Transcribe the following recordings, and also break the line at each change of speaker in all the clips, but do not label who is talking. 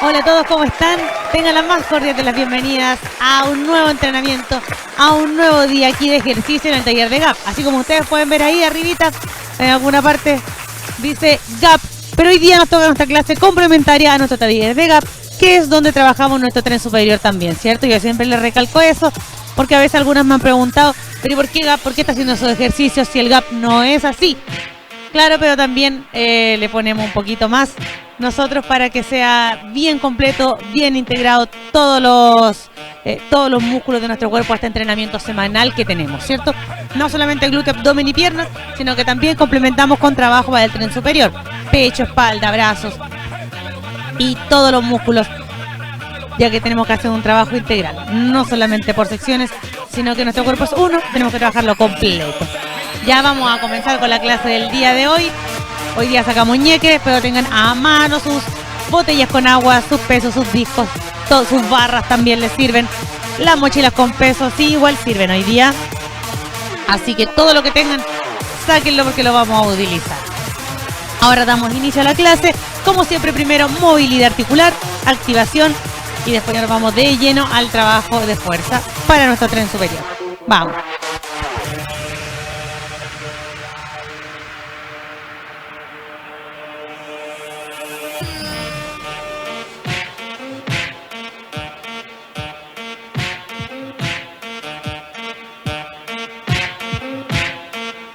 Hola a todos, ¿cómo están? Tengan la más cordial de las bienvenidas a un nuevo entrenamiento, a un nuevo día aquí de ejercicio en el taller de GAP. Así como ustedes pueden ver ahí arribita, en alguna parte dice GAP, pero hoy día nos toca nuestra clase complementaria a nuestro taller de GAP, que es donde trabajamos nuestro tren superior también, ¿cierto? Yo siempre les recalco eso, porque a veces algunas me han preguntado, pero ¿por qué GAP? ¿Por qué está haciendo esos ejercicios si el GAP no es así? Claro, pero también le ponemos un poquito más nosotros para que sea bien completo, bien integrado todos los músculos de nuestro cuerpo a este entrenamiento semanal que tenemos, ¿cierto? No solamente glúteo, abdomen y piernas, sino que también complementamos con trabajo para el tren superior, pecho, espalda, brazos y todos los músculos, ya que tenemos que hacer un trabajo integral, no solamente por secciones, sino que nuestro cuerpo es uno, tenemos que trabajarlo completo. Ya vamos a comenzar con la clase del día de hoy. Hoy día sacamos ñeque, pero tengan a mano sus botellas con agua, sus pesos, sus discos, todas sus barras también les sirven. Las mochilas con pesos sí, igual sirven hoy día. Así que todo lo que tengan, sáquenlo porque lo vamos a utilizar. Ahora damos inicio a la clase. Como siempre, primero movilidad articular, activación y después nos vamos de lleno al trabajo de fuerza para nuestro tren superior. Vamos.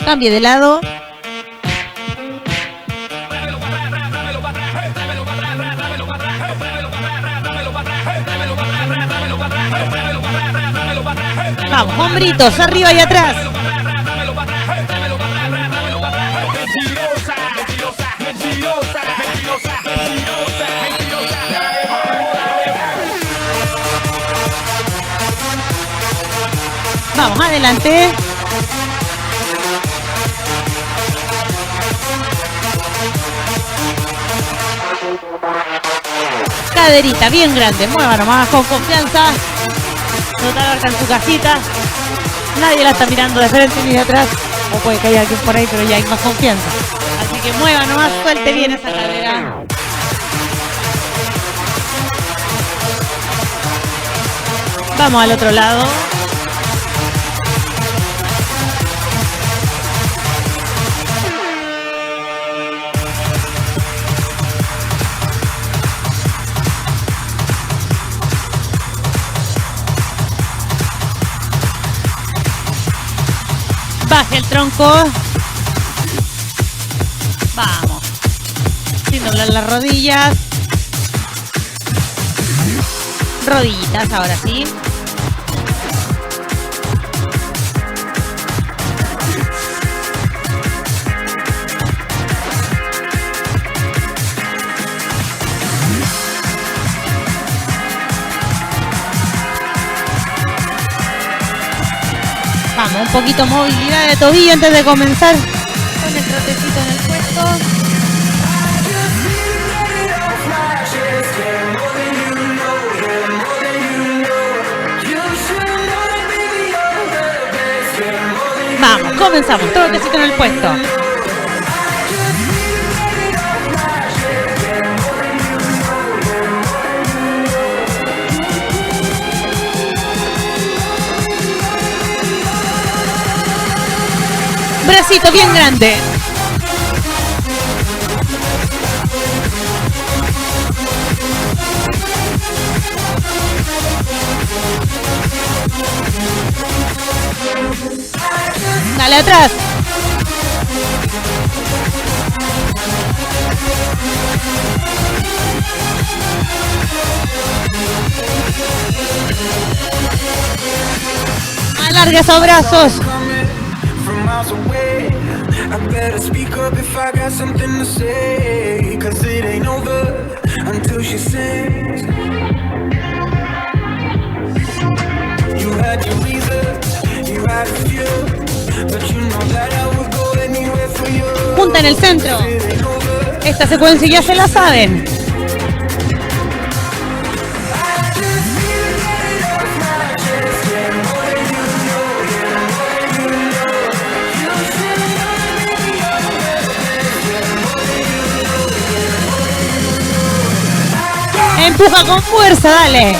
Cambie de lado. Vamos, hombritos, arriba y atrás. Vamos, adelante. Caderita bien grande, mueva nomás con confianza. Total, ahorita en su casita. Nadie la está mirando de frente ni de atrás. O puede que haya alguien por ahí, pero ya hay más confianza. Así que mueva nomás, suelte bien esa cadera. Vamos al otro lado. Baje el tronco. Vamos. Sin doblar las rodillas. Rodillitas, ahora sí. Vamos, un poquito movilidad de tobillo antes de comenzar con el trotecito en el puesto. Vamos, comenzamos, trotecito en el puesto. Bracito bien grande. Dale atrás. Alarga esos brazos. I better speak up if I got something to say, 'cause it ain't over until she sings. You had your reasons, you had a few, but you know that I would go anywhere for you. Punta en el centro. Esta secuencia ya se la saben. Empuja con fuerza, dale.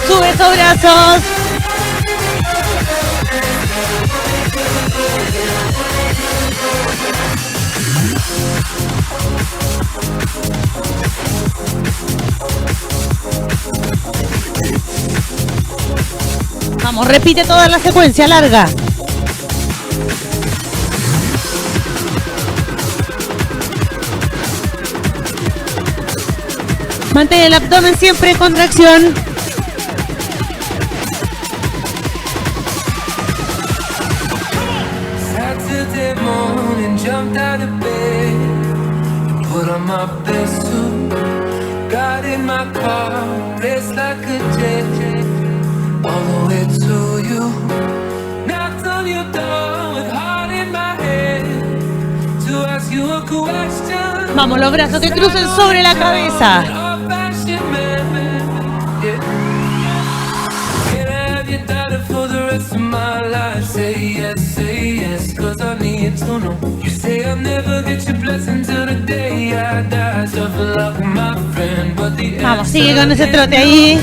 Sube esos brazos. Vamos, repite toda la secuencia larga. Mantén el abdomen siempre en contracción.
Saturday morning, jumped out of bed, put on my best suit, got in my car, raced like a jet, all the way to you. Knocked on your door with heart in my head to ask you a question.
Vamos, los brazos que crucen sobre la cabeza.
For the rest of my life, say yes, cause I need to know. You say I'll never get your blessing till the day I die. Tough luck, my friend, but the
Vamos, sigue con ese trote ahí.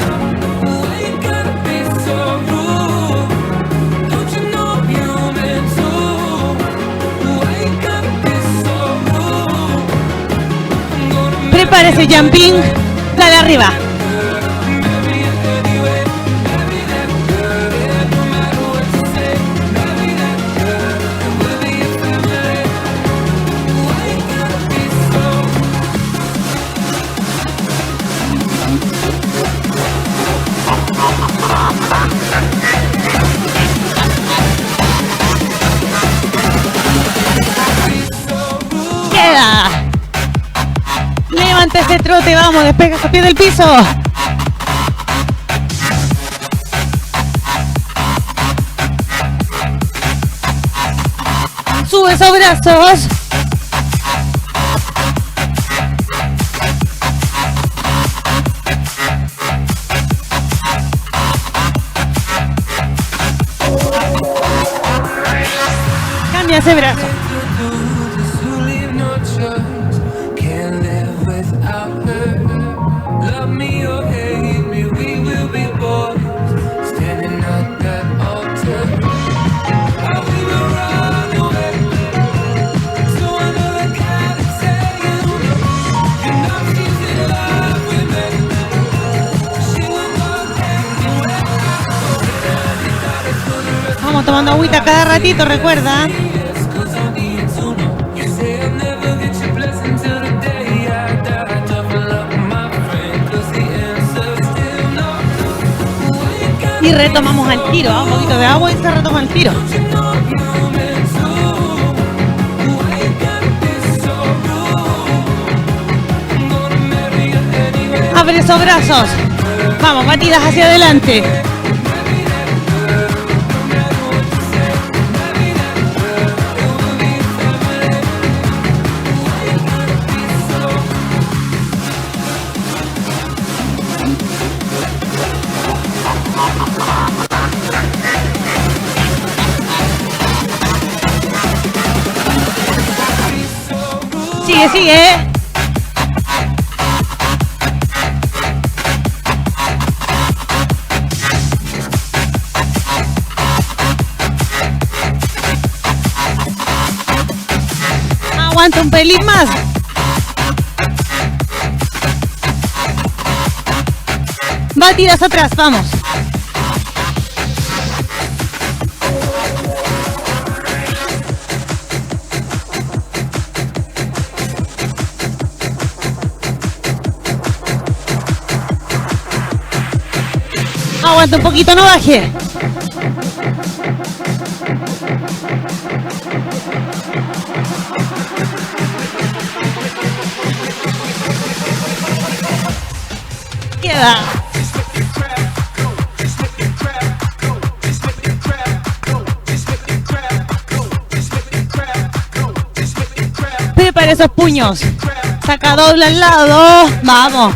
Prepara ese jumping. Dale arriba. Levanta ese trote, vamos, despega esos pies del piso. Sube esos brazos. Cambia ese brazo. Vamos tomando agüita cada ratito, recuerda. Y retomamos al tiro, un poquito de agua y se retoma el tiro. Abre esos brazos. Vamos, batidas hacia adelante. Sigue. Aguanta un pelín más. Batidas atrás, vamos. Aguanta un poquito, no baje. Queda. Prepara esos puños. Saca doble al lado. Vamos.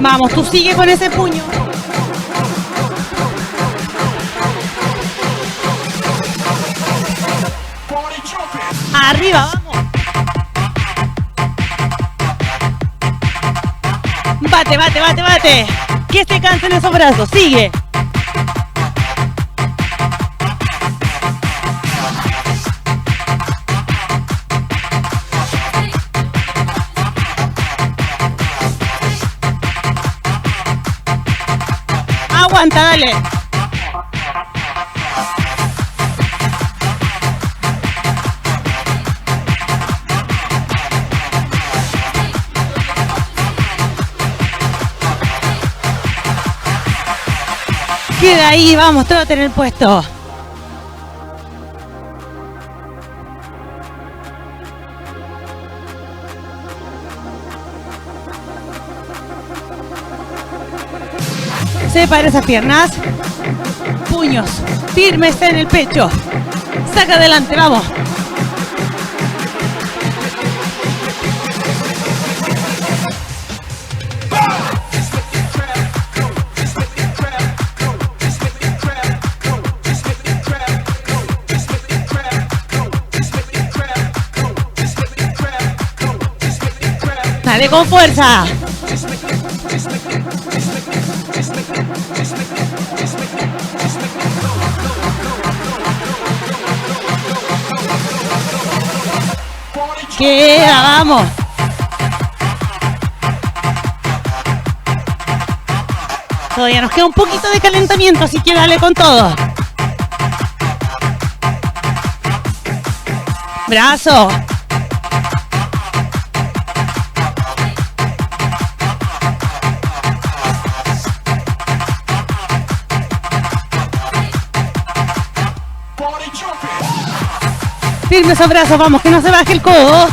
Vamos, tú sigue con ese puño. Arriba, vamos. Bate, bate, bate, bate. Que se cansen esos brazos. Sigue. Aguanta, dale. Queda ahí, vamos, trote en el puesto. Separa esas piernas. Puños firmes en el pecho. Saca adelante, vamos. Dale con fuerza. Queda, vamos. Todavía nos queda un poquito de calentamiento, así que dale con todo. Brazo. Firme esos brazos, vamos, que no se baje el codo.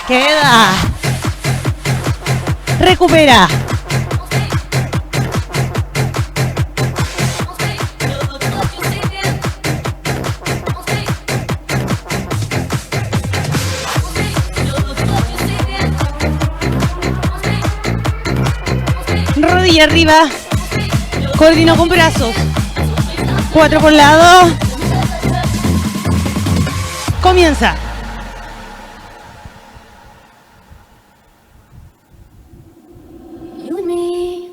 Queda. Recupera. Rodilla arriba. Coordino con brazos. 4 por lado. Comienza.
You and me,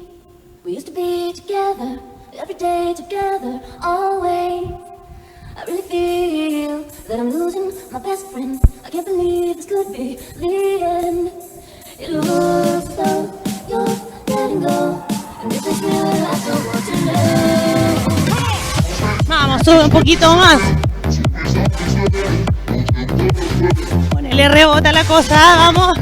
we used to be together, every day together, always. I really feel that I'm losing my best friend. I can't believe this could be the end. It looks as though you're letting go, and this makes me realize I want to know.
Vamos, sube un poquito más. Ponele rebota la cosa, vamos.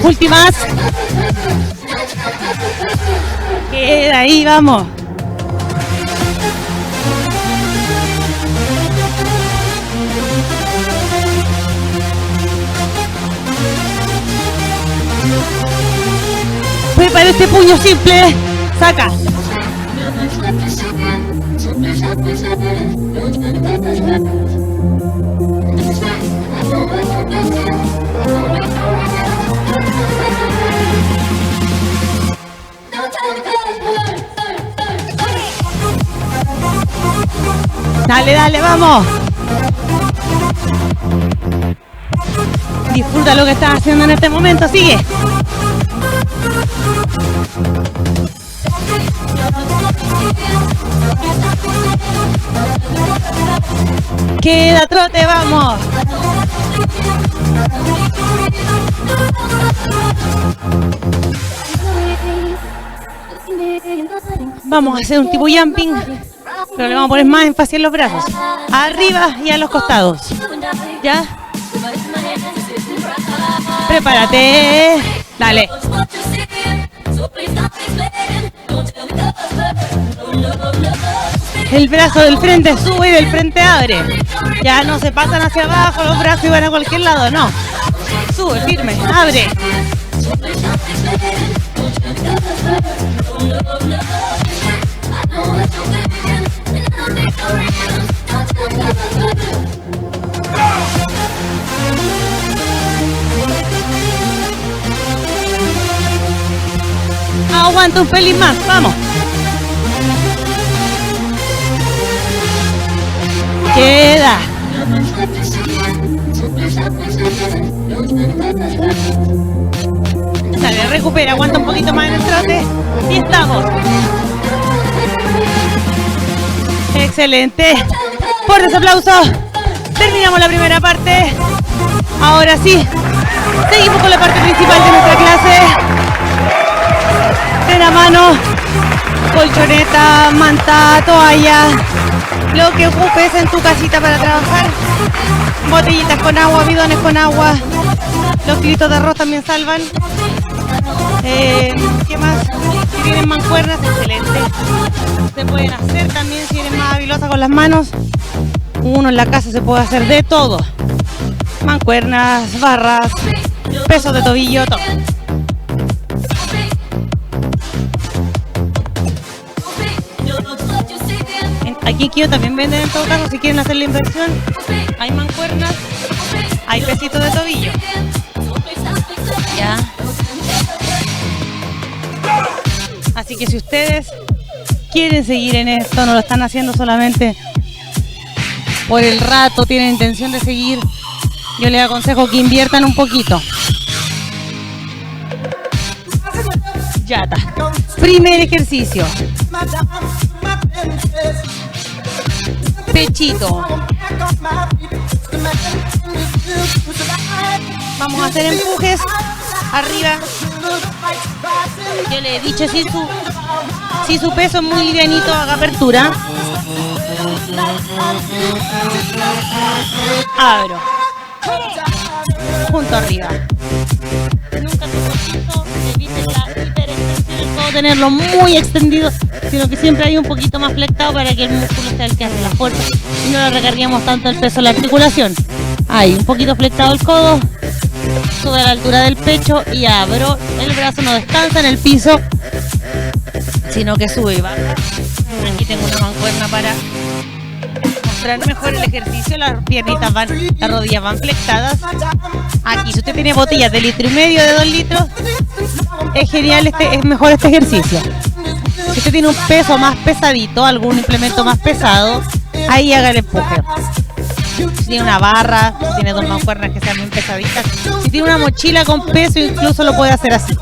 Últimas. Queda ahí, vamos. Prepara este puño simple. Saca. Dale, dale, vamos. Disfruta lo que estás haciendo en este momento, sigue. Queda trote, vamos. Vamos a hacer un tipo jumping, pero le vamos a poner más énfasis en los brazos. Arriba y a los costados. ¿Ya? Prepárate. Dale. El brazo del frente sube y del frente abre. Ya no se pasan hacia abajo los brazos y van a cualquier lado, no. Sube, firme, abre. Aguanta un pelín más, vamos. Queda. Dale, recupera, aguanta un poquito más en el trote. Y estamos. Excelente. Fuertes aplausos. Terminamos la primera parte. Ahora sí, seguimos con la parte principal de nuestra clase. De la mano, colchoneta, manta, toalla, lo que ocupes en tu casita para trabajar. Botellitas con agua, bidones con agua. Los kilitos de arroz también salvan. ¿Qué más? Si tienen mancuernas, excelente. Se pueden hacer también si eres más habilosa con las manos. Uno en la casa se puede hacer de todo. Mancuernas, barras, pesos de tobillo, todo. Aquí en Kio también venden en todo caso si quieren hacer la inversión. Hay mancuernas, hay pesitos de tobillo. Ya. Así que si ustedes quieren seguir en esto, no lo están haciendo solamente por el rato, tienen intención de seguir, yo les aconsejo que inviertan un poquito. Ya está. Primer ejercicio. Pechito. Vamos a hacer empujes arriba. Yo le he dicho, si su peso es muy livianito, haga apertura. Abro. Junto arriba. Nunca tu poquito, evite la hiperextensión del codo, tenerlo muy extendido, sino que siempre hay un poquito más flectado para que el músculo sea el que hace la fuerza y no le recarguemos tanto el peso a la articulación. Ahí, un poquito flectado el codo, sube a la altura del pecho y abro. El brazo no descansa en el piso, sino que sube y baja. Aquí tengo una mancuerna para mostrar mejor el ejercicio. Las piernitas van, las rodillas van flectadas. Aquí, si usted tiene botellas de 1,5 litros, de 2 litros, es genial, es mejor este ejercicio. Si usted tiene un peso más pesadito, algún implemento más pesado, ahí haga el empuje. Si tiene una barra, si tiene 2 mancuernas que sean bien pesaditas, si tiene una mochila con peso, incluso lo puede hacer así.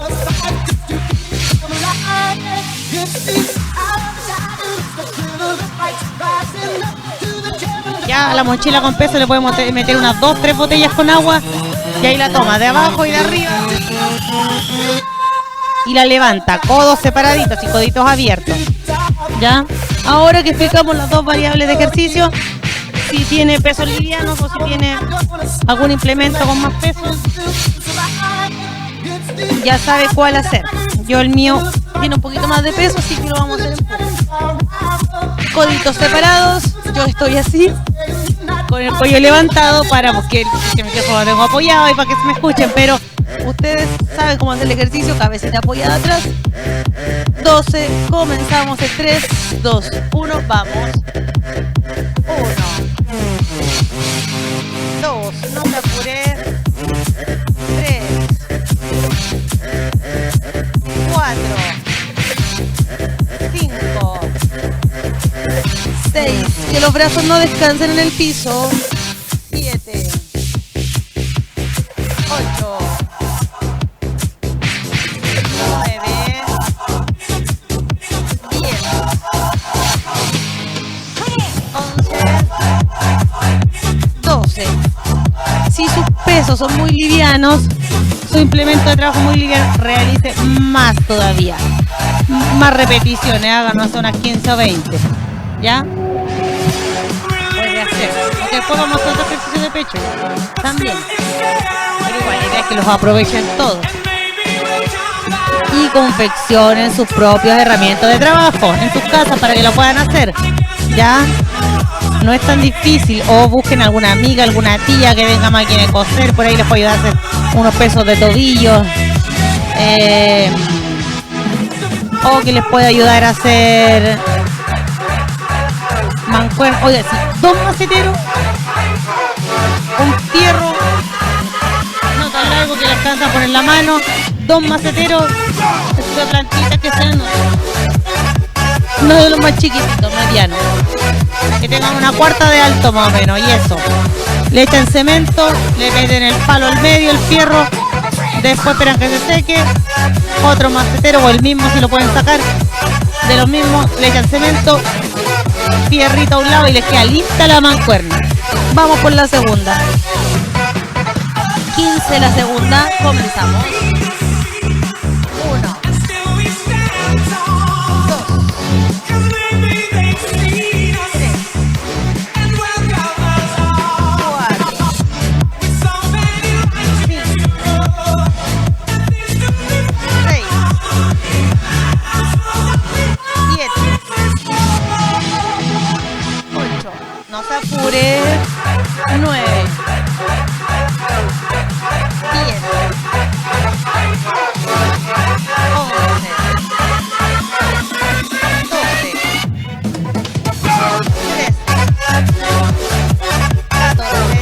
Ya a la mochila con peso le podemos meter unas 2, 3 botellas con agua y ahí la toma de abajo y de arriba y la levanta, codos separaditos y coditos abiertos. Ya, ahora que explicamos las 2 variables de ejercicio, si tiene pesos livianos o si tiene algún implemento con más peso, ya sabe cuál hacer. Yo el mío tiene un poquito más de peso, así que lo vamos a hacer en poco. Coditos separados, yo estoy así, con el cuello levantado para que mi micrófono lo tengo apoyado y para que se me escuchen, pero ustedes saben cómo hacer el ejercicio, cabecita apoyada atrás. 12, comenzamos en 3, 2, 1, vamos. 1, 2, no te apures. 3, 4, 5, 6, que los brazos no descansen en el piso. 7, 8, 9, 10, 11, 12. Si sus pesos son muy livianos, su implemento de trabajo muy liviano, realice más todavía. Más repeticiones, háganos unas 15 o 20. ¿Ya? Puede hacer. Después vamos a hacer ejercicio de pecho. También. Pero igual, la idea es que los aprovechen todos. Y confeccionen sus propias herramientas de trabajo en sus casas para que lo puedan hacer. ¿ya? No es tan difícil. O busquen alguna amiga, alguna tía que venga máquina de coser, por ahí les puede ayudar a hacer unos pesos de tobillos. O que les puede ayudar a hacer mancuernas. Oiga, sí, 2 maceteros, un fierro no tan largo que le alcanza a poner la mano, 2 maceteros de plantitas que sean no de los más chiquititos, medianos, que tengan una cuarta de alto más o menos, y eso. Le echan cemento, le meten el palo al medio, el fierro, después esperan que se seque, otro macetero o el mismo si lo pueden sacar, de los mismos le echan cemento, fierrito a un lado y les queda lista la mancuerna. Vamos por la segunda.
15 la segunda, comenzamos. 1,
9, 10, 11, 12, 13, 14,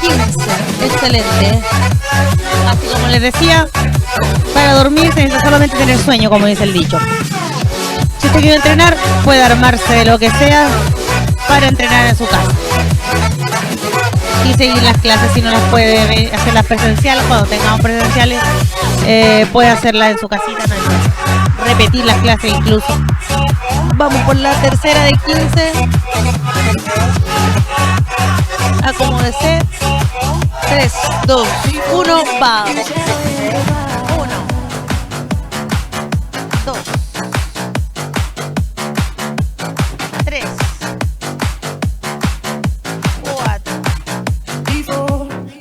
15. Excelente.
así como les decía, para dormir se necesita solamente tener sueño, como dice el dicho. Si usted quiere entrenar, puede armarse de lo que sea para entrenar en su casa y seguir las clases. Si no las puede hacer las presenciales, cuando tengamos presenciales, puede hacerlas en su casita, no hay problema. Repetir las clases incluso.
Vamos por la tercera de 15. Acomódese. 3, 2, 1, va. 1,
2, 3, 4,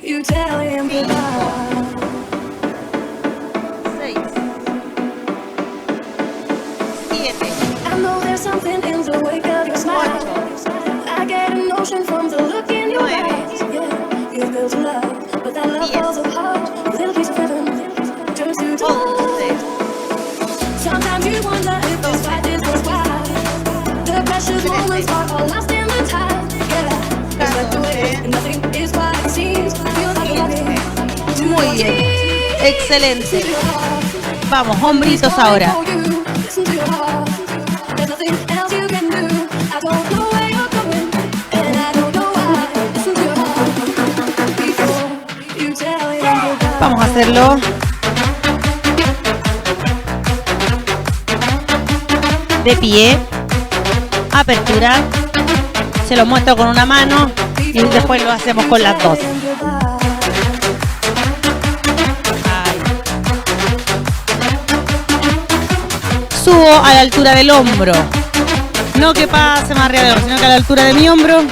You tell him goodbye.
6, 7,
I know there's something in the wake of your smile. I get an emotion from the look in your eyes. Yeah, you've built a love, but that love falls apart. A little piece of heaven turns to dust. Sometimes you wonder if this fight is worthwhile. The precious moments are all lost in the tide. Yeah, it's like the way and nothing is what it seems. Feels like you're walking.
Muy bien. Excelente.
vamos, hombritos ahora.
Listen to your heart. There's nothing else you can do. I don't know where you're going, and I don't know why. Listen to your heart before you tell him goodbye.
Vamos a hacerlo. De pie. Apertura. Se lo muestro con una mano y después lo hacemos con las dos. Subo a la altura del hombro. No que pase más arriba del hombro, sino que a la altura de mi hombro.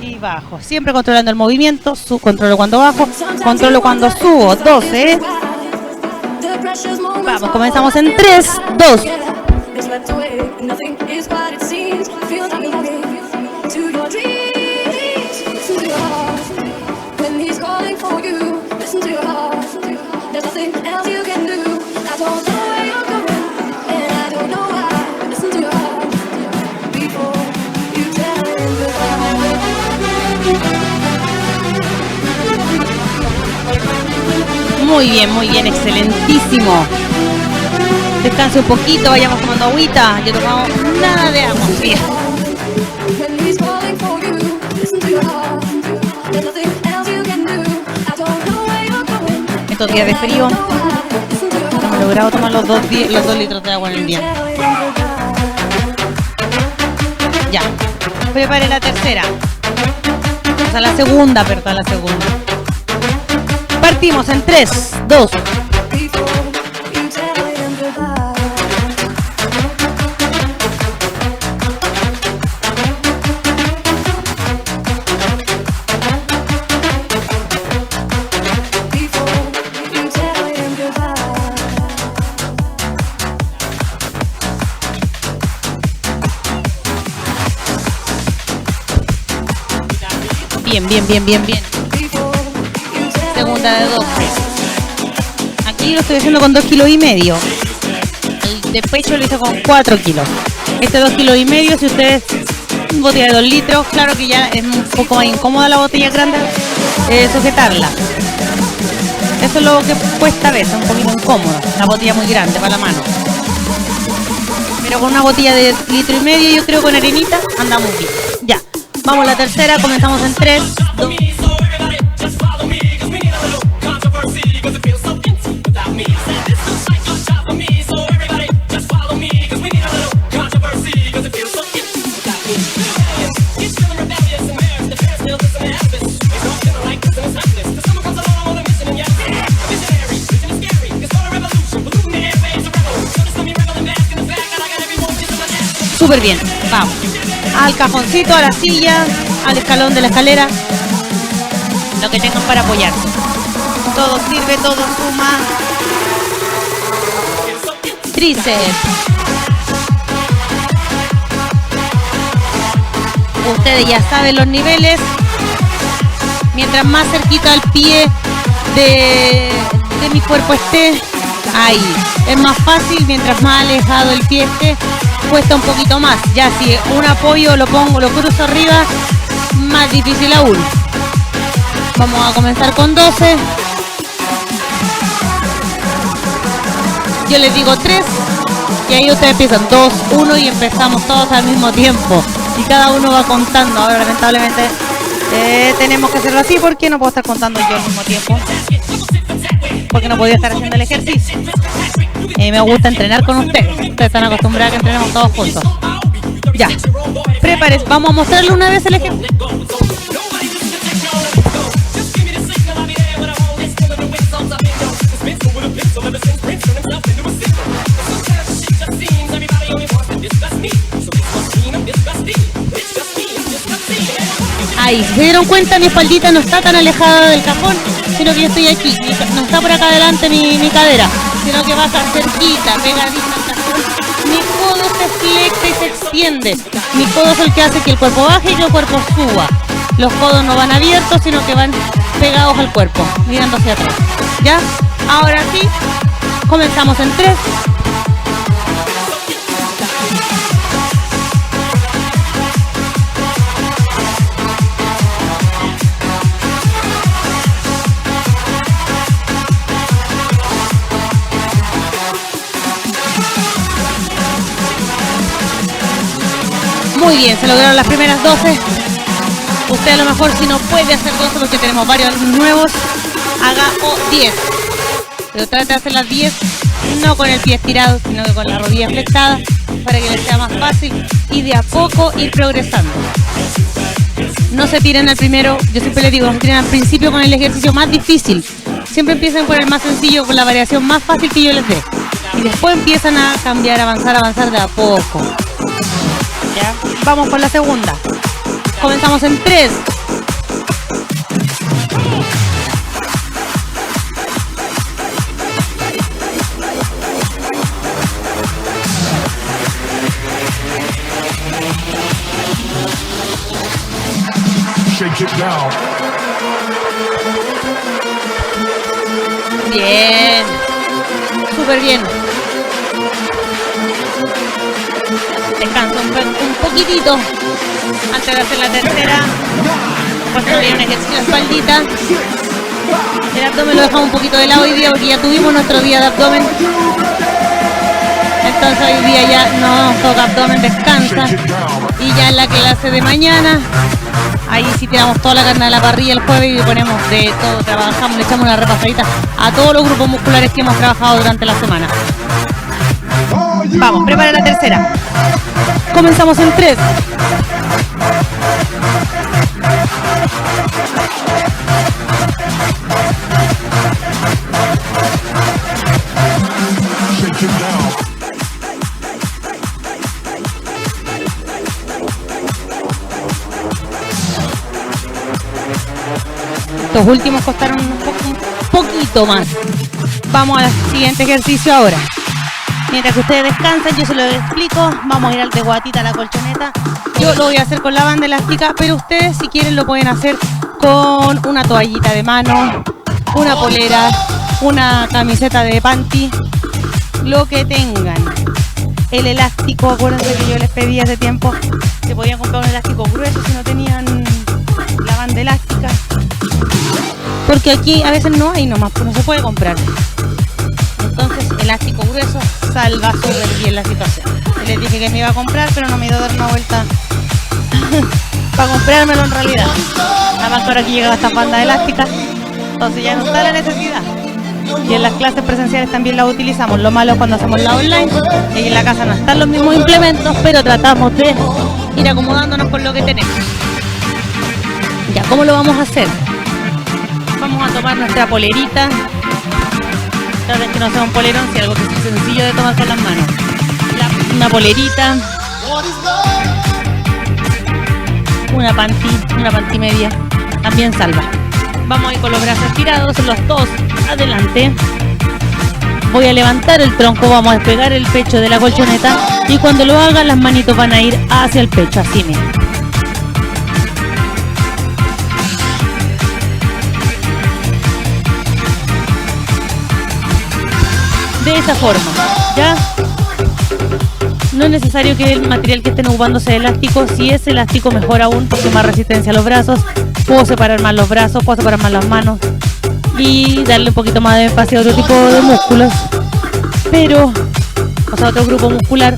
Y bajo. Siempre controlando el movimiento. Controlo cuando bajo. Controlo cuando subo. 12. Vamos, comenzamos en 3, 2. Muy bien, excelentísimo. Descanse un poquito, vayamos tomando agüita. Yo he tomado nada de agua. Bien. Estos días de frío no hemos logrado tomar los 2 litros de agua en el día. Ya. Prepare la tercera. O sea, la segunda, perdón, la segunda. Partimos en 3, 2. Bien, bien, bien, bien, bien. Segunda de 12. Aquí lo estoy haciendo con 2,5 kilos. El de pecho lo hice con 4 kilos. Este 2,5 kilos, si ustedes, botella de 2 litros, claro que ya es un poco más incómoda la botella grande, sujetarla. Eso es lo que cuesta a veces, un poquito incómodo, la botella muy grande para la mano. Pero con una botella de 1,5 litros, yo creo con arenita, andamos bien. Ya, vamos a la tercera, comenzamos en 3, 2... Súper bien, vamos. Al cajoncito, a la silla, al escalón de la escalera. Lo que tengan para apoyarse. Todo sirve, todo suma. Tríceps. Ustedes ya saben los niveles. Mientras más cerquita al pie de mi cuerpo esté, ahí. Es más fácil, mientras más alejado el pie esté, cuesta un poquito más. Ya si un apoyo lo pongo, lo cruzo arriba, más difícil aún. Vamos a comenzar con 12. Yo les digo 3 y ahí ustedes empiezan 2, 1 y empezamos todos al mismo tiempo. Y cada uno va contando. Ahora lamentablemente tenemos que hacerlo así porque no puedo estar contando yo al mismo tiempo. Porque no podía estar haciendo el ejercicio. Me gusta entrenar con ustedes. Ustedes están acostumbrados a que entrenemos todos juntos. Ya. Prepárense. Vamos a mostrarle una vez el ejercicio. Ahí, ¿se dieron cuenta? Mi espaldita no está tan alejada del cajón, sino que yo estoy aquí. No está por acá adelante mi cadera, sino que va a estar cerquita, pegadita al cajón. Mi codo se flexa y se extiende. Mi codo es el que hace que el cuerpo baje y que el cuerpo suba. Los codos no van abiertos, sino que van pegados al cuerpo, mirando hacia atrás. ¿Ya? Ahora sí, comenzamos en 3. Muy bien, se lograron las primeras 12. Usted a lo mejor si no puede hacer 12 porque tenemos varios nuevos, haga 10. Pero trate de hacer las 10 no con el pie estirado, sino que con la rodilla flexada para que les sea más fácil y de a poco ir progresando. No se tiren al primero, yo siempre les digo, no se tiren al principio con el ejercicio más difícil. Siempre empiecen por el más sencillo, con la variación más fácil que yo les dé. Y después empiezan a cambiar, avanzar de a poco. ¿Ya? Vamos por la segunda. Comenzamos en 3.
Shake it down.
Bien. Súper bien. Descanso un poquitito antes de hacer la tercera. Después también un ejercicio de espaldita. El abdomen lo dejamos un poquito de lado hoy día porque ya tuvimos nuestro día de abdomen. Entonces hoy día ya no nos toca abdomen, descansa. Y ya en la clase de mañana, ahí sí tiramos toda la carne a la parrilla el jueves y ponemos de todo, trabajamos, le echamos una repasadita a todos los grupos musculares que hemos trabajado durante la semana. Vamos, prepara la tercera. Comenzamos en 3. Los últimos costaron un poquito más. Vamos al siguiente ejercicio ahora. Mientras que ustedes descansan, yo se lo explico. Vamos a ir al de guatita a la colchoneta. Yo lo voy a hacer con la banda elástica, pero ustedes si quieren lo pueden hacer con una toallita de mano, una polera, una camiseta de panty, lo que tengan. El elástico, acuérdense que yo les pedí hace tiempo que podían comprar un elástico grueso si no tenían la banda elástica, porque aquí a veces no hay nomás, pues no se puede comprar. Entonces elástico grueso salva súper bien la situación. Yo les dije que me iba a comprar, pero no me iba a dar una vuelta para comprármelo en realidad. Nada más que ahora aquí llegan estas bandas elásticas, entonces ya no está la necesidad. Y en las clases presenciales también las utilizamos. Lo malo es cuando hacemos la online y en la casa no están los mismos implementos, pero tratamos de ir acomodándonos con lo que tenemos. Ya, ¿cómo lo vamos a hacer? Vamos a tomar nuestra polerita. Traten que no sea un polerón, si algo que es sencillo de tomar con las manos. Una polerita, una panty media, también salva. Vamos a ir con los brazos estirados, los dos adelante. Voy a levantar el tronco, vamos a despegar el pecho de la colchoneta y cuando lo haga las manitos van a ir hacia el pecho, así mismo. De esa forma, ¿ya? No es necesario que el material que estén ocupando sea elástico. Si es elástico, mejor aún, porque más resistencia a los brazos. Puedo separar más los brazos, puedo separar más las manos y darle un poquito más de espacio a otro tipo de músculos, pero, o sea, otro grupo muscular.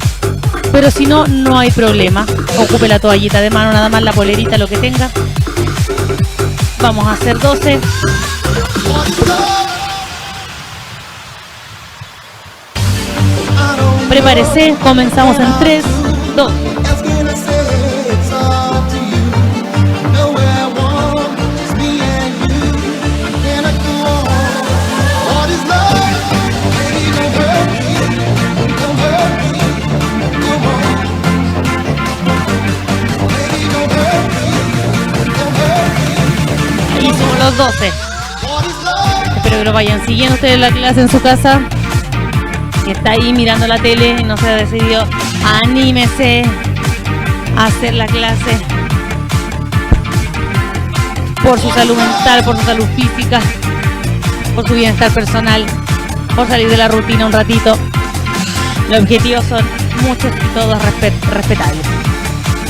Pero si no, no hay problema. Ocupe la toallita de mano, nada más la polerita, lo que tenga. Vamos a hacer 12. Prepárese, comenzamos en 3, 2. Ahí somos los 12. Espero que lo vayan siguiendo ustedes la clase en su casa. Si está ahí mirando la tele y no se ha decidido, anímese a hacer la clase por su salud mental, por su salud física, por su bienestar personal, por salir de la rutina un ratito. Los objetivos son muchos y todos respetables.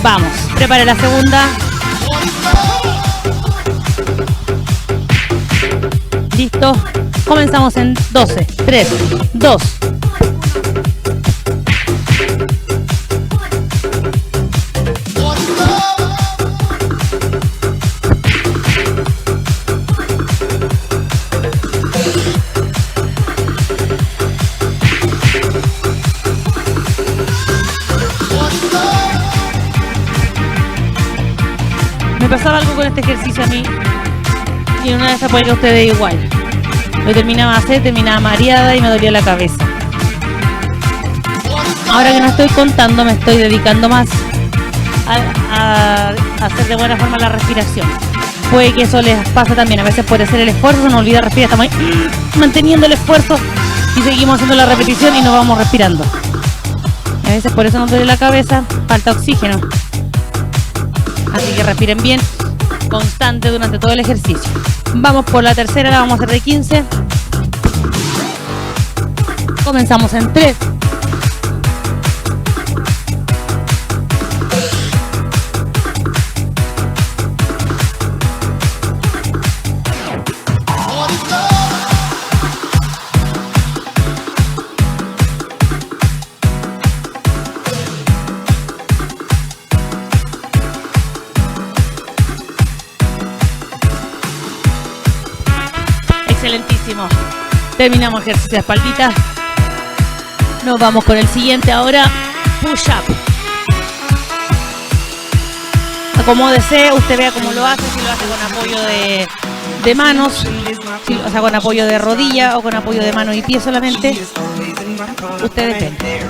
Vamos, prepare la segunda. Listo, comenzamos en 12, 3, 2. Me pasaba algo con este ejercicio a mí y en una de esas puede que a ustedes igual. Lo terminaba de hacer, terminaba mareada y me dolía la cabeza. Ahora que no estoy contando, me estoy dedicando más a hacer de buena forma la respiración. Puede que eso les pase también, a veces por hacer el esfuerzo se nos olvida respirar, estamos ahí manteniendo el esfuerzo y seguimos haciendo la repetición y nos vamos respirando. A veces por eso nos duele la cabeza, falta oxígeno. Así que respiren bien, constante durante todo el ejercicio. Vamos por la tercera, la vamos a hacer de 15. Comenzamos en 3. Excelentísimo. Terminamos ejercicio de espaldita. Nos vamos con el siguiente ahora. Push up. Acomódese, usted vea cómo lo hace, si lo hace con apoyo de manos, o sea, con apoyo de rodilla o con apoyo de mano y pie solamente. Usted depende.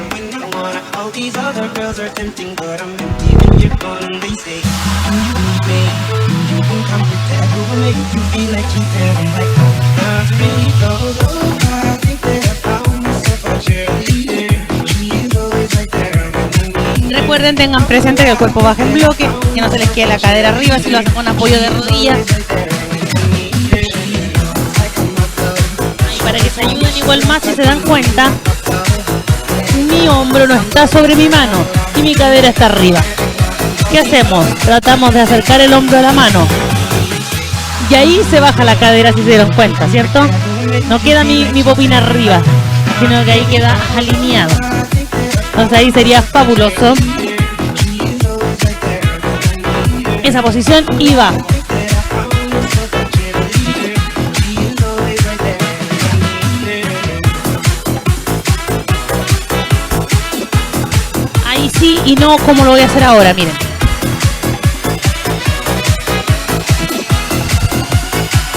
Recuerde Recuerden, tengan presente que el cuerpo baja en bloque, que no se les quede la cadera arriba, si lo hacen con apoyo de rodilla. Y para que se ayuden igual más, si se dan cuenta, mi hombro no está sobre mi mano y mi cadera está arriba. ¿Qué hacemos? Tratamos de acercar el hombro a la mano. Y ahí se baja la cadera, si se dieron cuenta, ¿cierto? No queda mi popina arriba, sino que ahí queda alineado. Entonces ahí sería fabuloso esa posición y va. Ahí sí y no como lo voy a hacer ahora, miren.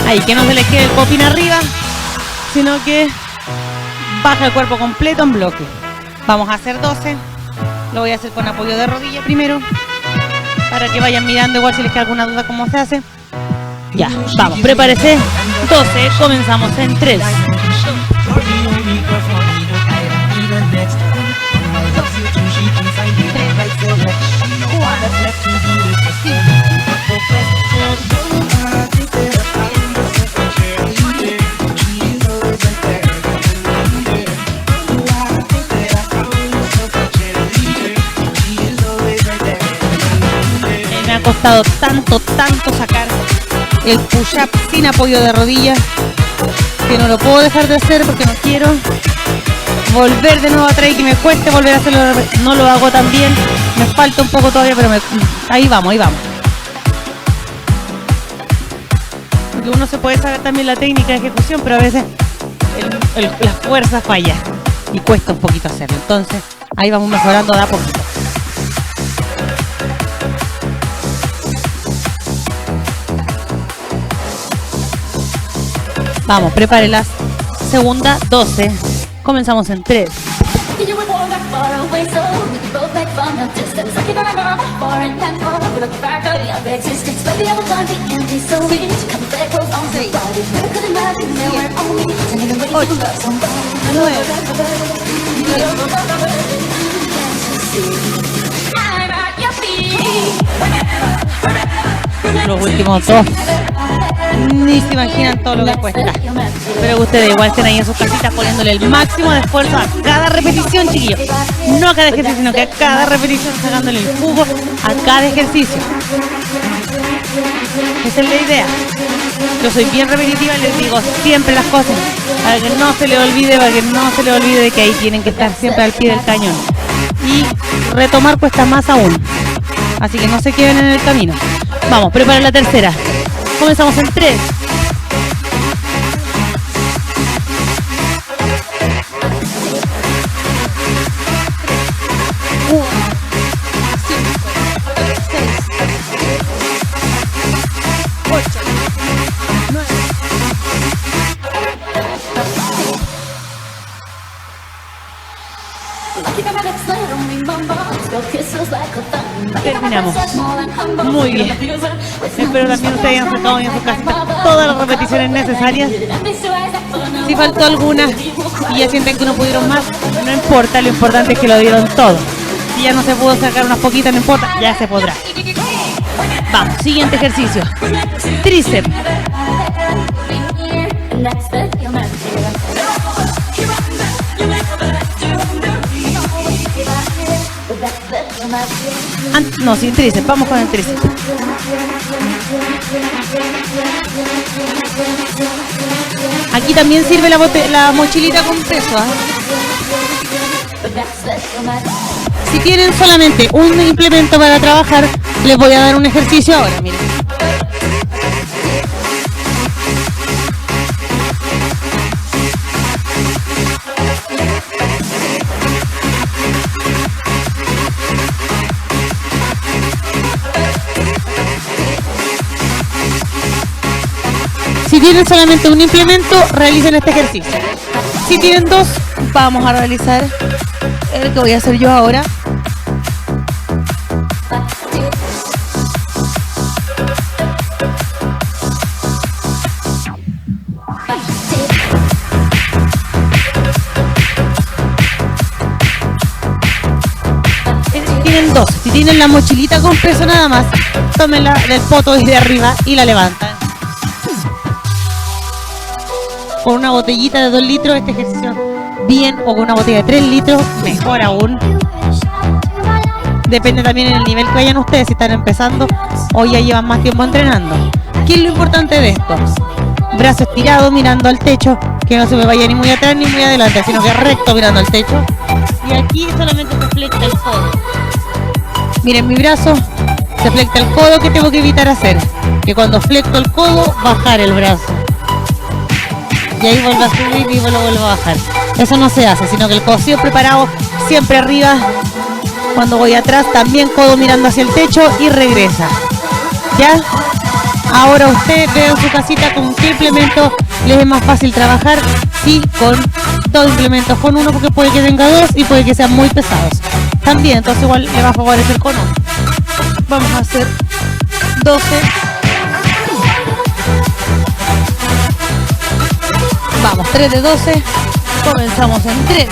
Ahí, que no se les quede el popín arriba, sino que baja el cuerpo completo en bloque. Vamos a hacer 12. Lo voy a hacer con apoyo de rodilla primero, para que vayan mirando igual si les queda alguna duda cómo se hace. Ya, vamos, prepárese. 12, comenzamos en 3. Me ha costado tanto sacar el push-up sin apoyo de rodilla, que no lo puedo dejar de hacer porque no quiero volver de nuevo atrás y que me cueste volver a hacerlo. No lo hago tan bien, me falta un poco todavía, pero ahí vamos. Porque uno se puede saber también la técnica de ejecución, pero a veces la fuerza falla y cuesta un poquito hacerlo. Entonces ahí vamos mejorando de a poquito. Vamos, prepare la segunda, 12. Comenzamos en 3. Los últimos 2. Ni se imaginan todo lo que cuesta. Pero que ustedes igual estén ahí en sus casitas poniéndole el máximo de esfuerzo a cada repetición, chiquillos. No a cada ejercicio, sino que a cada repetición sacándole el jugo a cada ejercicio. Esa es la idea. Yo soy bien repetitiva y les digo siempre las cosas para que no se les olvide, de que ahí tienen que estar siempre al pie del cañón. Y retomar cuesta más aún. Así que no se queden en el camino. Vamos, preparen la tercera. Comenzamos en 3. Terminamos. Muy bien. Espero también ustedes hayan sacado bien su casita todas las repeticiones necesarias. Si faltó alguna y ya sienten que no pudieron más, no importa, lo importante es que lo dieron todo. Si ya no se pudo sacar unas poquitas, no importa, ya se podrá. Vamos, siguiente ejercicio. Tríceps. No, sin tríceps, vamos con el tríceps. Aquí también sirve la mochilita con peso, ¿eh? Si tienen solamente un implemento para trabajar, les voy a dar un ejercicio ahora, miren. Si tienen solamente un implemento, realicen este ejercicio. Si tienen 2, vamos a realizar el que voy a hacer yo ahora. tienen dos. Si tienen la mochilita con peso nada más, tómenla del poto desde arriba y la levantan. Con una botellita de 2 litros, este ejercicio bien, o con una botella de 3 litros, mejor aún. Depende también del nivel que vayan ustedes, si están empezando o ya llevan más tiempo entrenando. ¿Qué es lo importante de esto? Brazo estirado mirando al techo, que no se me vaya ni muy atrás ni muy adelante, sino que recto mirando al techo. Y aquí solamente se flexa el codo. Miren mi brazo, se flexa el codo. ¿Qué tengo que evitar hacer? Que cuando flecto el codo, bajar el brazo. Y ahí vuelvo a subir y lo vuelvo a bajar. Eso no se hace, sino que el codo siempre parado, siempre arriba. Cuando voy atrás, también codo mirando hacia el techo y regresa. ¿Ya? Ahora usted ve en su casita con qué implemento les es más fácil trabajar. Sí, con 2 implementos, con uno porque puede que tenga 2 y puede que sean muy pesados. También, entonces igual le va a favorecer con 1. Vamos a hacer 12. Vamos, 3 de 12. Comenzamos en 3.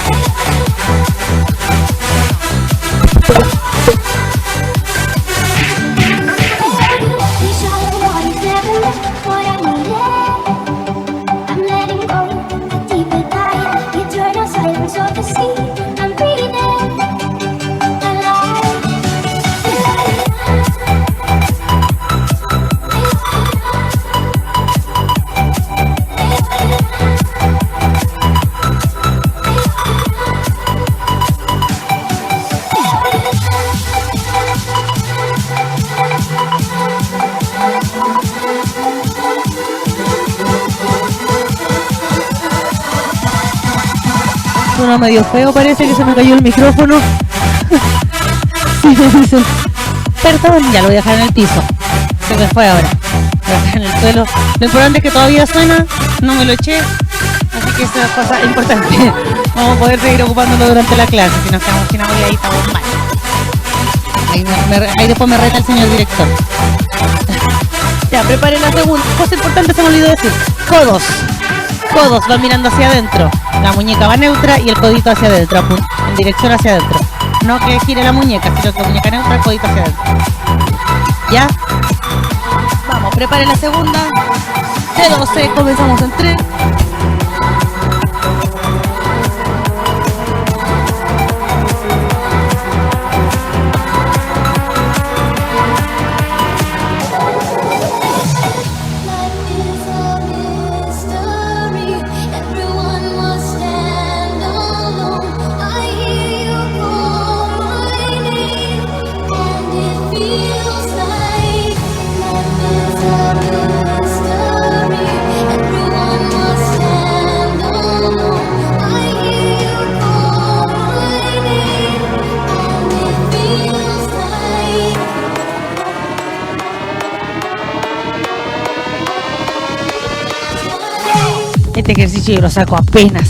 Suena medio feo, parece que se me cayó el micrófono. Sí, me dicen, perdón, ya lo voy a dejar en el piso. Se me fue ahora. Lo voy a dejar en el suelo. Lo importante es que todavía suena, no me lo eché. Así que esa es cosa importante. Vamos a poder seguir ocupándolo durante la clase. Si nos quedamos sin audio, ahí estamos mal. Ahí después me reta el señor director. Ya, preparen la segunda. Cosa importante, se me olvidó decir. Codos. Codos van mirando hacia adentro. La muñeca va neutra y el codito hacia adentro, en dirección hacia adentro. No que gire la muñeca, sino que la muñeca neutra, el codito hacia adentro. ¿Ya? Vamos, preparen la segunda. De 12, comenzamos en 3. Este ejercicio yo lo saco apenas.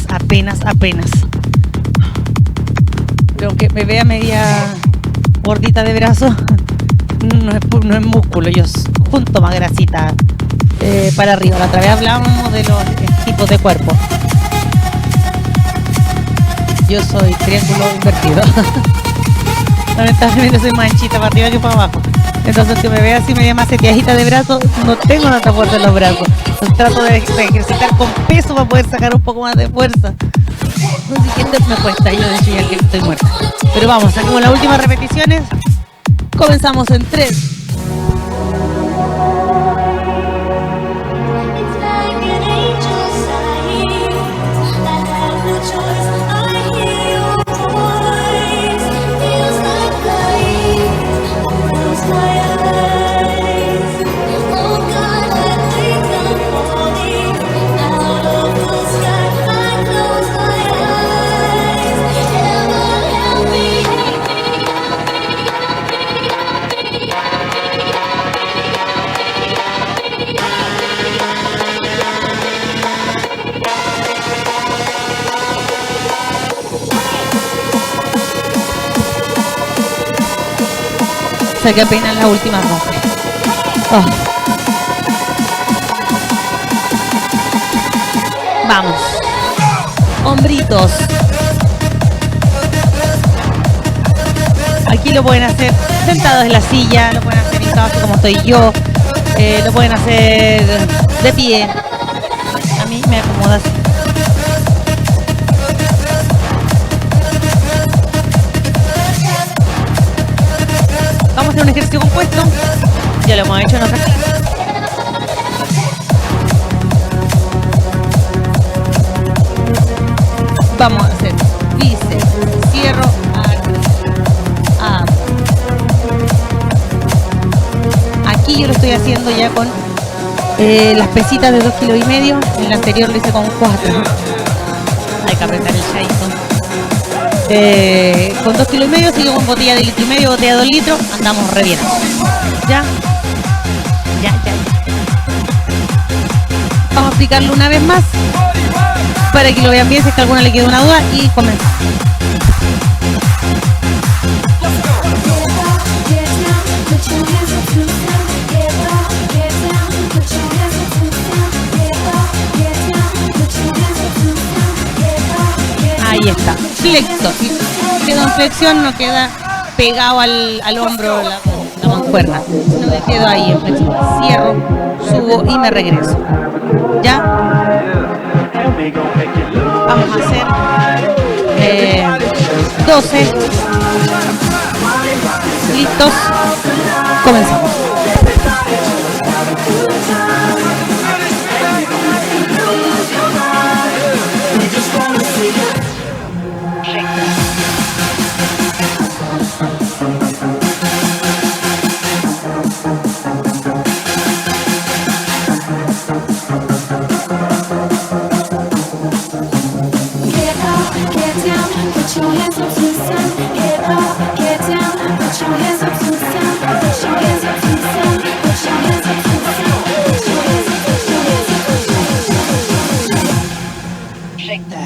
Pero aunque me vea media gordita de brazo, no es músculo, yo junto más grasita para arriba. La otra vez hablábamos de los tipos de cuerpo. Yo soy triángulo invertido. Lamentablemente soy más anchita para arriba que para abajo. Entonces que me vea así media más seteadita de brazos, no tengo tanta fuerza en los brazos. Entonces trato de ejercitar con peso para poder sacar un poco más de fuerza. Lo siguiente me cuesta, yo de hecho ya que estoy muerta. Pero vamos, saquemos las últimas repeticiones. Comenzamos en 3. Que apenas la última noche. Vamos. Aquí lo pueden hacer sentados en la silla, lo pueden hacer hincados así como estoy yo, lo pueden hacer de pie. A mí me acomoda así. Vamos a hacer un ejercicio compuesto. Ya lo hemos hecho en otras clases. Vamos a hacer bíceps, cierro, aquí yo lo estoy haciendo ya con las pesitas de 2,5 kilos. En el anterior lo hice con 4. Hay que apretar el chaito. Con 2,5 kilos, sigo con botella de 1,5 litros, botella de 2 litros, andamos re bien. ¿Ya? Ya. Vamos a explicarlo una vez más para que lo vean bien, si es que a alguna le queda una duda, y comenzamos. Ahí está, flexo. Si queda en flexión, no queda pegado al hombro la mancuerna, sino que quedo ahí en flexión. Cierro, subo y me regreso. ¿Ya? Vamos a hacer 12. ¿Listos? Comenzamos.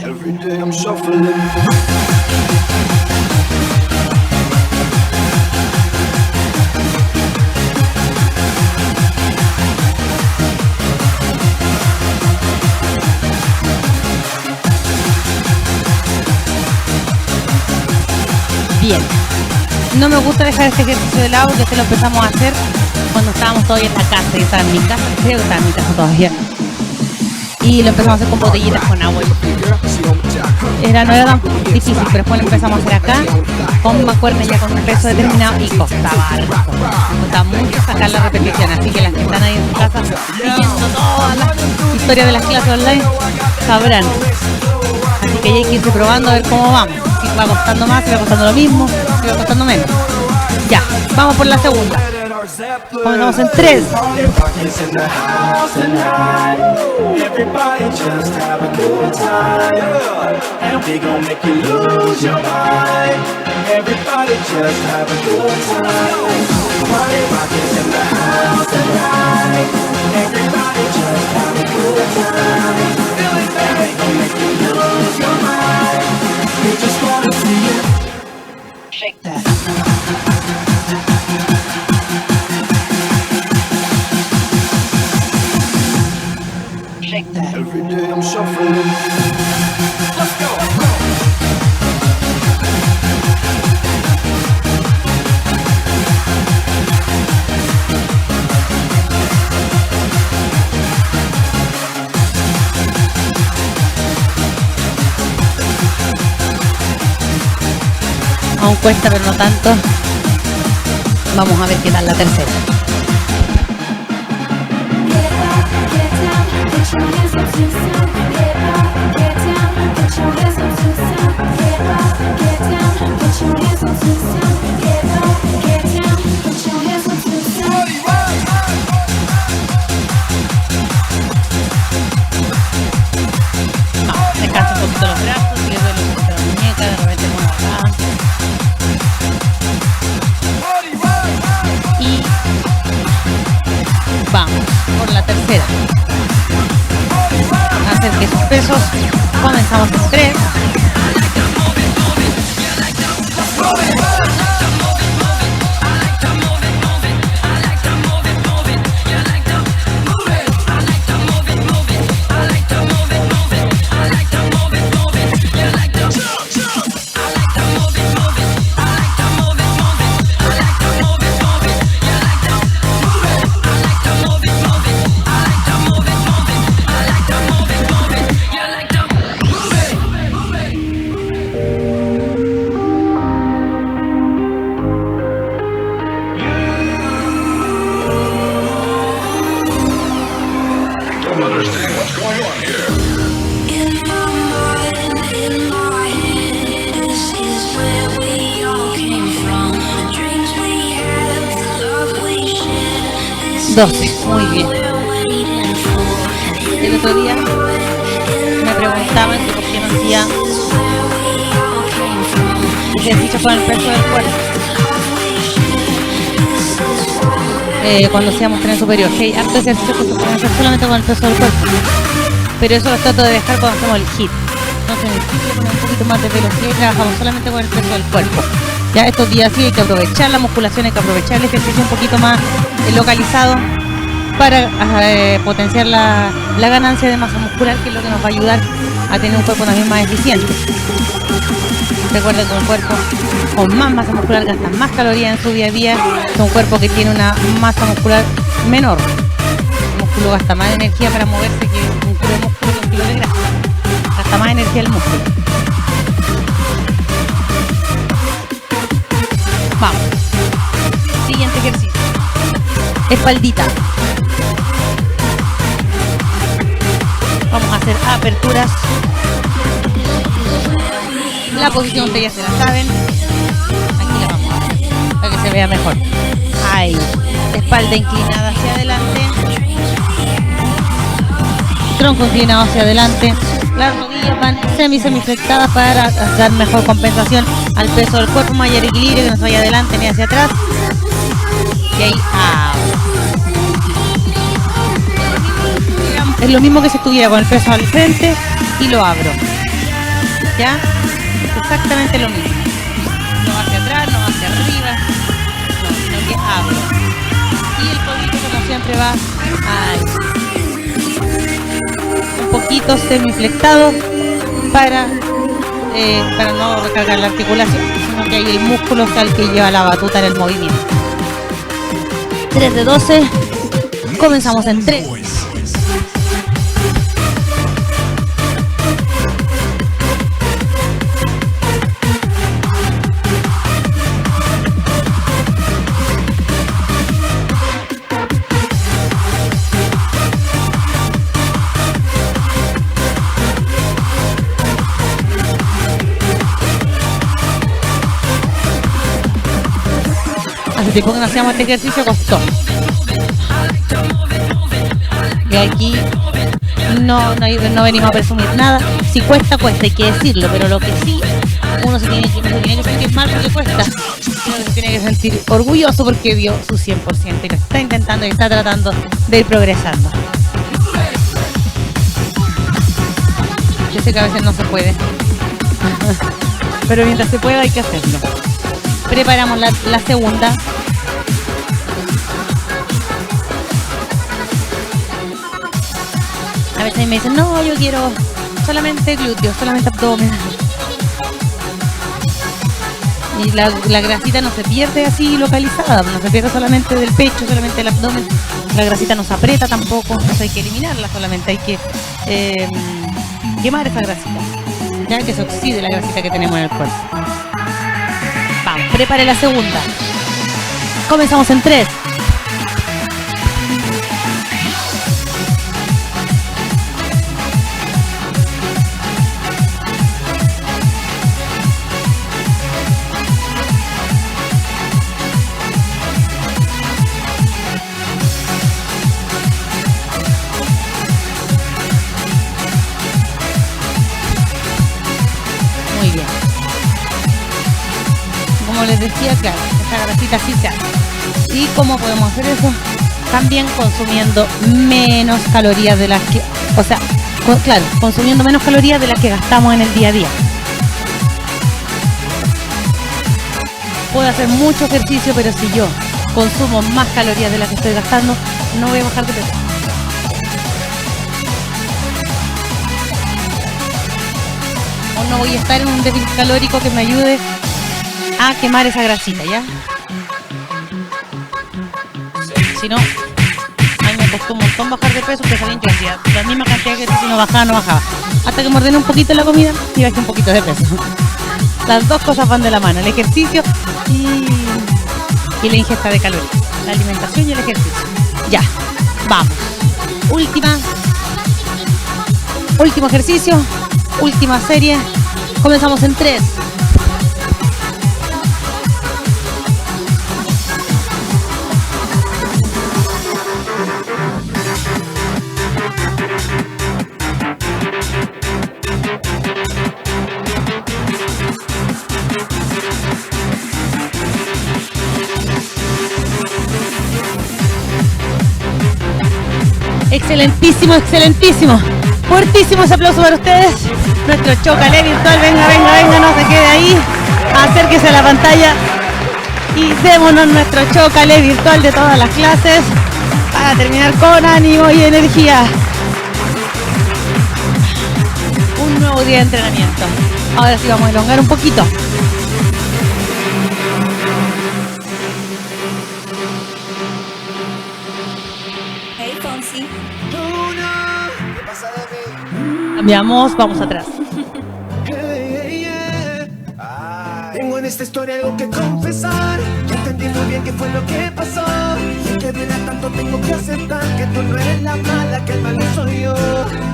Every day I'm shuffling.
Bien. No me gusta dejar este ejercicio de lado porque este lo empezamos a hacer cuando estábamos todavía en la casa. Yo estaba en mi casa, creo que estaba en mi casa todavía. Y lo empezamos a hacer con botellitas con agua. No era tan difícil, pero después lo empezamos a hacer acá con mancuernas ya con un peso determinado y costaba algo. Costaba mucho sacar la repetición, así que las que están ahí en su casa siguiendo todas las historias de las clases online sabrán. Así que ya hay que irse probando a ver cómo vamos. Si va costando más, si va costando lo mismo, si va costando menos. Ya, vamos por la segunda. Comenzamos en 3.
Shake that. Shake that.
Every day I'm shuffling. Let's go.
Aún cuesta, pero no tanto. Vamos a ver qué tal la tercera. Descansa un poquito los brazos, si le duele un poquito la muñeca, de repente muevo acá. Y vamos por la tercera. Hacer que sus pesos. Comenzamos en 3. 12. Muy bien. El otro día me preguntaban que por qué no hacía ejercicio con el peso del cuerpo. Cuando hacíamos tren superior, que hay harto ejercicio que se pueden hacer solamente con el peso del cuerpo. Pero eso lo trato de dejar cuando hacemos el HIIT. Entonces en el HIIT le ponemos un poquito más de velocidad y trabajamos solamente con el peso del cuerpo. Ya estos días sí hay que aprovechar la musculación, hay que aprovechar el ejercicio un poquito más localizado para potenciar la ganancia de masa muscular, que es lo que nos va a ayudar a tener un cuerpo también más eficiente. Recuerden que un cuerpo con más masa muscular gasta más calorías en su día a día que un cuerpo que tiene una masa muscular menor. El músculo gasta más energía para moverse que un kilo de músculo con un kilo de grasa. Gasta más energía el músculo. Vamos. Siguiente ejercicio. Espaldita. Vamos a hacer aperturas. La posición ustedes ya se la saben. Aquí la vamos a hacer para que se vea mejor. Ahí. Espalda inclinada hacia adelante. Tronco inclinado hacia adelante. Las rodillas van semiflectadas para dar mejor compensación al peso del cuerpo, mayor equilibrio, que no se vaya adelante ni hacia atrás. Y ahí es lo mismo que si estuviera con el peso al frente y lo abro. ¿Ya? Exactamente lo mismo. No hacia atrás, no hacia arriba, no, sino que abro. Y el codito, como siempre, va ahí. Un poquito semiflectado para no recargar la articulación, sino que ahí el músculo es el que lleva la batuta en el movimiento. 3 de 12. Comenzamos en 3. Hace tiempo que no hacíamos este ejercicio, costó. Y aquí no venimos a presumir nada. Si cuesta, hay que decirlo, pero lo que sí, uno se tiene que sentir mal porque cuesta. Uno se tiene que sentir orgulloso porque dio su 100% y lo está intentando y está tratando de ir progresando. Yo sé que a veces no se puede, pero mientras se pueda hay que hacerlo. Preparamos la segunda. A veces me dicen, no, yo quiero solamente glúteos, solamente abdomen. Y la grasita no se pierde así localizada, no se pierde solamente del pecho, solamente del abdomen. La grasita no se aprieta tampoco, entonces hay que eliminarla, solamente hay que quemar esa grasita, ya que se oxide la grasita que tenemos en el cuerpo. Vamos, prepare la segunda. Comenzamos en 3. Muy bien. Como les decía, claro, esta grasita sí se hace. ¿Y cómo podemos hacer eso? También consumiendo menos calorías de las que, o sea, claro, consumiendo menos calorías de las que gastamos en el día a día. Puedo hacer mucho ejercicio, pero si yo consumo más calorías de las que estoy gastando, no voy a bajar de peso. O no voy a estar en un déficit calórico que me ayude a quemar esa grasita, ¿ya? Si no, a mí me costó un montón bajar de peso, pero salí en cantidad. La misma cantidad que si no bajaba. Hasta que me ordené un poquito la comida y bajé un poquito de peso. Las dos cosas van de la mano, el ejercicio y la ingesta de calorías. La alimentación y el ejercicio. Ya, vamos. Último ejercicio, última serie. Comenzamos en 3. Excelentísimo, excelentísimo. Fuertísimo ese aplauso para ustedes. Nuestro Chocale virtual, venga, venga, venga, no se quede ahí. Acérquese a la pantalla y démonos nuestro Chocale virtual de todas las clases para terminar con ánimo y energía. Un nuevo día de entrenamiento. Ahora sí vamos a elongar un poquito.
Hey, Fonsi.
Cambiamos, vamos atrás.
Tengo en esta historia algo que confesar. Entendí muy bien qué fue lo que pasó. Y que viene tanto tengo que aceptar que tú no eres la mala, que el malo soy yo.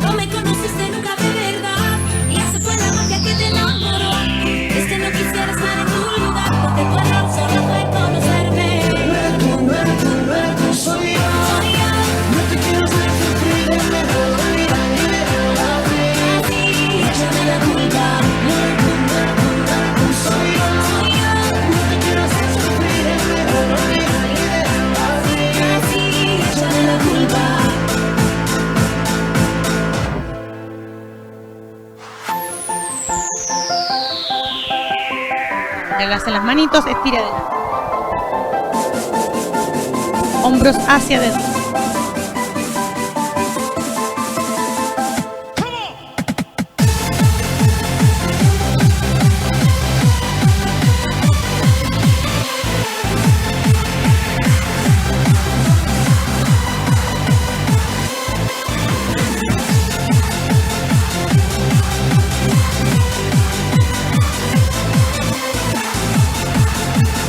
No me conociste nunca de verdad. Y esa fue la magia que te enamoró. Es que no quisiera estar en tu lugar. Porque tu error solo fue conocerme.
No eres tú, no eres tú, no eres tú, soy yo.
Soy yo.
No te quiero hacer sufrir, es mejor olvidar y dejarme.
Así, échame la culpa.
No eres tú, no eres tú, no eres tú, soy yo.
Soy yo.
No te quiero hacer sufrir, es mejor olvidar y dejarme.
Así, échame la culpa.
Relace las manitos, estira adelante. Hombros hacia adentro.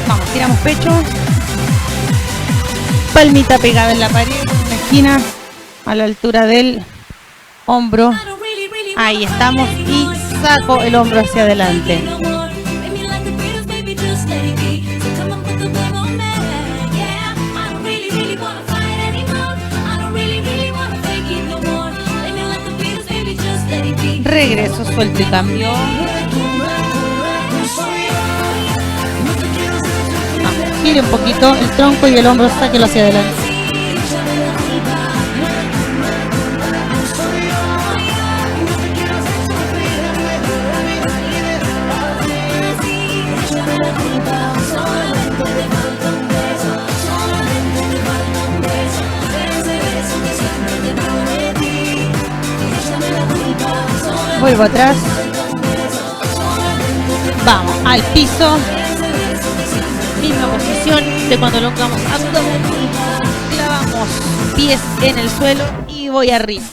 Vamos, tiramos pecho. Palmita pegada en la pared, en la esquina, a la altura del hombro. Ahí estamos y saco el hombro hacia adelante. Regreso, suelto y cambio. Vamos, gire un poquito el tronco y el hombro, sáquelo hacia adelante. Vuelvo atrás. Vamos al piso. Misma posición de cuando elongamos abdomen. Clavamos pies en el suelo y voy arriba.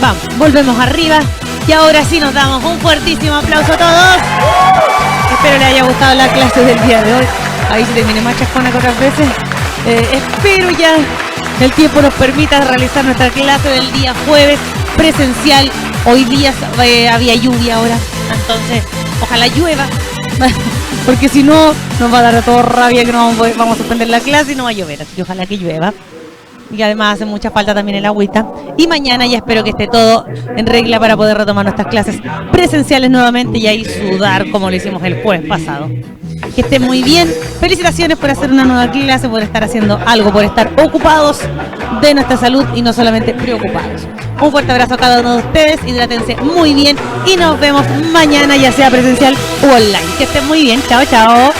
Vamos, volvemos arriba y ahora sí nos damos un fuertísimo aplauso a todos. Espero les haya gustado la clase del día de hoy. Ahí se terminé más chascona que otras veces. Espero ya el tiempo nos permita realizar nuestra clase del día jueves presencial. Hoy día había lluvia ahora, entonces ojalá llueva, porque si no nos va a dar a todos rabia que no vamos a suspender la clase y no va a llover, así que ojalá que llueva. y además hace mucha falta también el agüita. Y mañana ya espero que esté todo en regla para poder retomar nuestras clases presenciales nuevamente y ahí sudar como lo hicimos el jueves pasado. Que esté muy bien. Felicitaciones por hacer una nueva clase, por estar haciendo algo, por estar ocupados de nuestra salud y no solamente preocupados. Un fuerte abrazo a cada uno de ustedes, hidrátense muy bien y nos vemos mañana, ya sea presencial o online. Que estén muy bien, chao, chao.